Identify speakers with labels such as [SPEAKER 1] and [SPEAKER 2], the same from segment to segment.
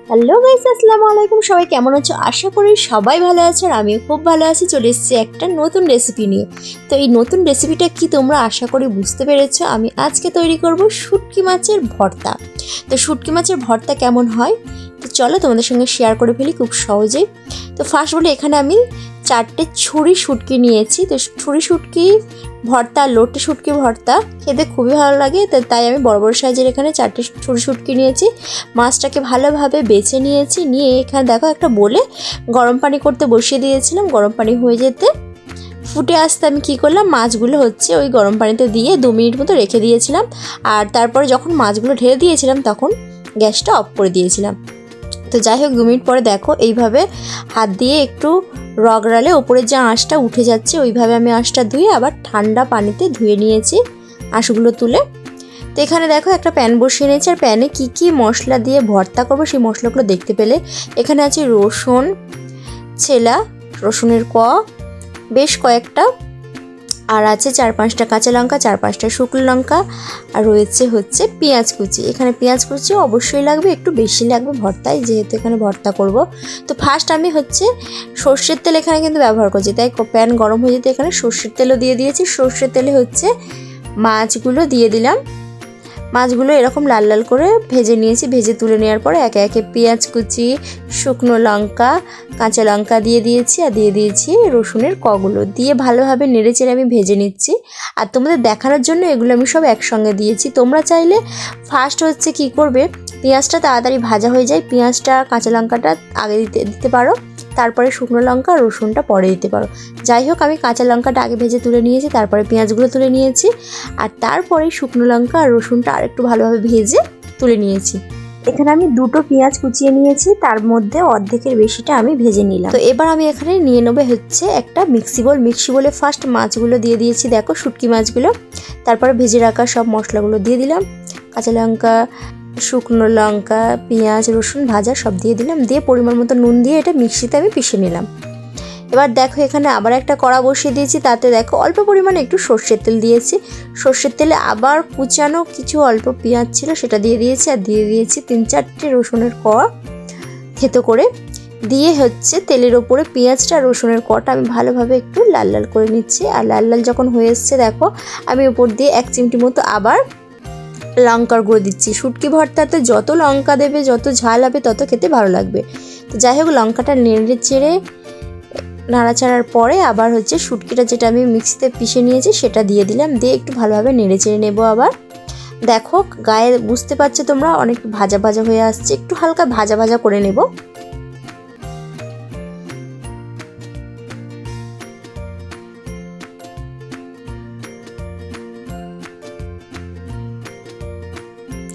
[SPEAKER 1] Hello guys, আসসালামু আলাইকুম। সবাই কেমন আছো? আশা করি সবাই ভালো আছো আর আমিও খুব ভালো আছি। চলে এসেছি একটা নতুন রেসিপি নিয়ে। তো এই নতুন রেসিপিটা কি তোমরা আশা করি বুঝতে পেরেছো। আমি আজকে তৈরি করব শুটকি মাছের ভর্তা। তো শুটকি মাছের ভর্তা কেমন হয় তো চলো তোমাদের সঙ্গে শেয়ার করে ফেলি খুব সহজেই। তো ফার্স্ট বলে এখানে আমি 4টে ছুরি শুটকি নিয়েছি। তো ছুরি শুটকি ভর্তা, লোটে শুটকি ভর্তা খেতে খুবই ভালো লাগে। তো তাই আমি বড় বড় সাইজের এখানে 4টে ছুরি শুটকি নিয়েছি। মাছটাকে ভালোভাবে বেছে নিয়েছি। নিয়ে এখানে দেখো একটা বলে গরম পানি করতে বসিয়ে দিয়েছিলাম। গরম পানি হয়ে যেতে ফুটে আসতে আমি কী করলাম, মাছগুলো হচ্ছে ওই গরম পানিতে দিয়ে 2 মিনিট মতো রেখে দিয়েছিলাম। আর তারপরে যখন মাছগুলো ঢেলে দিয়েছিলাম তখন গ্যাসটা অফ করে দিয়েছিলাম। তো যাই হোক 2 মিনিট পরে দেখো এইভাবে হাত দিয়ে একটু রগড়ালে ওপরের যে আঁশটা উঠে যাচ্ছে, ওইভাবে আমি আঁশটা ধুয়ে আবার ঠান্ডা পানিতে ধুয়ে নিয়েছি আঁশগুলো তুলে। তো এখানে দেখো একটা প্যান বসিয়ে নিয়েছি। আর প্যানে কী কী মশলা দিয়ে ভর্তা করবো সেই মশলাগুলো দেখতে পেলে এখানে আছে রসুন ছেলা, রসুনের বেশ কয়েকটা, আর আছে 4-5টা কাঁচা লঙ্কা, 4-5টা শুকনো লঙ্কা, আর রয়েছে হচ্ছে পেঁয়াজ কুচি। এখানে পেঁয়াজ কুচি অবশ্যই লাগবে, একটু বেশি লাগবে ভর্তায়, যেহেতু এখানে ভর্তা করব। তো ফার্স্ট আমি হচ্ছে সর্ষের তেল এখানে কিন্তু ব্যবহার করছি, তাই প্যান গরম হয়ে যেতে এখানে সর্ষের তেলও দিয়ে দিয়েছি। সর্ষের তেলে হচ্ছে মাছগুলো দিয়ে দিলাম। মাছগুলো এরকম লাল লাল করে ভেজে নিয়েছি। ভেজে তুলে নেওয়ার পরে একে একে পেঁয়াজ কুচি, শুকনো লঙ্কা, কাঁচা লঙ্কা দিয়ে দিয়েছি। আর দিয়ে দিয়েছি রসুনের কগুলো দিয়ে ভালোভাবে নেড়ে চেড়ে আমি ভেজে নিচ্ছি। আর তোমাদের দেখানোর জন্য এগুলো আমি সব একসঙ্গে দিয়েছি। তোমরা চাইলে ফার্স্ট হচ্ছে কি করবে, পেঁয়াজটা তাড়াতাড়ি ভাজা হয়ে যায়, পেঁয়াজটা কাঁচা লঙ্কাটা আগে দিতে পারো, তারপরে শুকনো লঙ্কা রসুনটা পরে দিতে পারো। যাই হোক আমি কাঁচা লঙ্কাটা আগে ভেজে তুলে নিয়েছি, তারপরে পেঁয়াজগুলো তুলে নিয়েছি, আর তারপরে শুকনো লঙ্কা আর রসুনটা আরেকটু ভালোভাবে ভেজে তুলে নিয়েছি। এখানে আমি 2টো পেঁয়াজ কুচিয়ে নিয়েছি, তার মধ্যে অর্ধেকের বেশিটা আমি ভেজে নিলাম। তো এবার আমি এখানে নিয়ে নেবো হচ্ছে একটা মিক্সি বলে ফার্স্ট মাছগুলো দিয়ে দিয়েছি, দেখো শুটকি মাছগুলো। তারপরে ভেজে রাখা সব মশলাগুলো দিয়ে দিলাম, কাঁচা লঙ্কা, শুকনো লঙ্কা, পেঁয়াজ, রসুন ভাজা সব দিয়ে দিলাম। দিয়ে পরিমাণ মতো নুন দিয়ে এটা মিক্সিতে আমি পিষে নিলাম। এবার দেখো এখানে আবার একটা কড়া বসিয়ে দিয়েছি, তাতে দেখো অল্প পরিমাণে একটু সর্ষের তেল দিয়েছি। সর্ষের তেলে আবার কুচানো কিছু অল্প পেঁয়াজ ছিল সেটা দিয়ে দিয়েছি। আর দিয়ে দিয়েছি 3-4টে রসুনের থেতো করে। দিয়ে হচ্ছে তেলের ওপরে পেঁয়াজটা রসুনের কটা আমি ভালোভাবে একটু লাল লাল করে নিচ্ছি। আর লাল লাল যখন হয়ে এসছে দেখো আমি উপর দিয়ে 1 চিমটি মতো আবার লঙ্কার গুঁড়ো দিচ্ছি। শুটকি ভর্তাতে যত লঙ্কা দেবে, যত ঝাল হবে, তত খেতে ভালো লাগবে। তো যাই হোক লঙ্কাটা নেড়ে চেড়ে নাড়াচাড়ার পরে আবার হচ্ছে শুটকিটা যেটা আমি মিক্সিতে পিষে নিয়েছি সেটা দিয়ে দিলাম। দিয়ে একটু ভালোভাবে নেড়ে চেড়ে নেবো। আবার দেখো গায়ে বুঝতে পারছো তোমরা অনেক ভাজা ভাজা হয়ে আসছে, একটু হালকা ভাজা ভাজা করে নেব।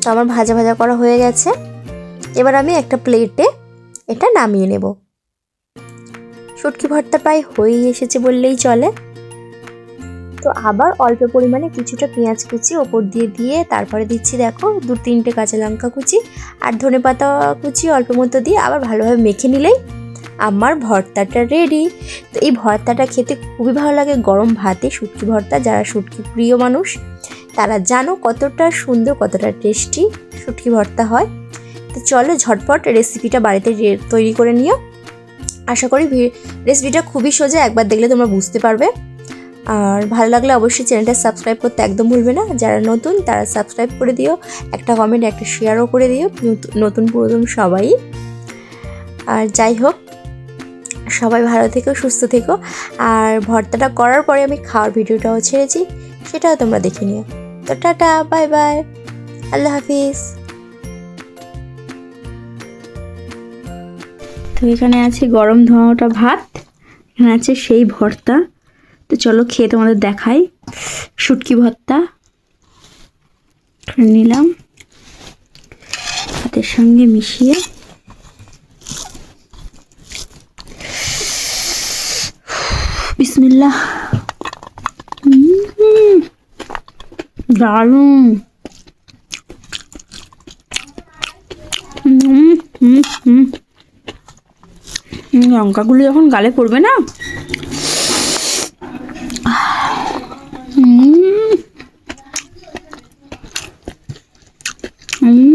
[SPEAKER 1] তো আমার ভাজা ভাজা করা হয়ে গেছে। এবার আমি একটা প্লেটে এটা নামিয়ে নেব। শুটকি ভর্তা প্রায় হয়েই এসেছে বললেই চলে। তো আবার অল্প পরিমাণে কিছুটা পেঁয়াজ কুচি ওপর দিয়ে তারপরে দিচ্ছি দেখো 2-3টে কাঁচা লঙ্কা কুচি আর ধনেপাতা কুচি অল্প মতো দিয়ে আবার ভালোভাবে মেখে নিলেই আমার ভর্তাটা রেডি। তো এই ভর্তাটা খেতে খুবই ভালো লাগে গরম ভাতে। শুটকি ভর্তা, যারা শুটকি প্রিয় মানুষ তারা জানো কতটা সুন্দর, কতটা টেস্টি শুটকি ভর্তা হয়। তো চলো ঝটপট রেসিপিটা বাড়িতে তৈরি করে নিও। আশা করি রেসিপিটা খুবই সোজা, একবার দেখলে তোমরা বুঝতে পারবে। আর ভালো লাগলে অবশ্যই চ্যানেলটা সাবস্ক্রাইব করতে একদম ভুলবে না। যারা নতুন তারা সাবস্ক্রাইব করে দিও, একটা কমেন্ট, একটা শেয়ারও করে দিও, নতুন পুরাতন সবাই। আর যাই হোক সবাই ভালো থেকো, সুস্থ থেকো। আর ভর্তাটা করার পরে আমি খাওয়ার ভিডিওটাও ছেড়েছি, সেটাও তোমরা দেখে নিও। তো টাটা, বাই বাই, আল্লাহ হাফিজ।
[SPEAKER 2] তো এখানে আছে গরম ধোঁয়াটা ভাত, এখানে আছে সেই ভর্তা। তো চলো খেয়ে তোমাদের দেখাই। শুটকি ভর্তা নিলাম ভাতের সঙ্গে মিশিয়ে। বিসমিল্লাহ, দারুণ। লঙ্কাগুলো যখন গালে পড়বে না, হুম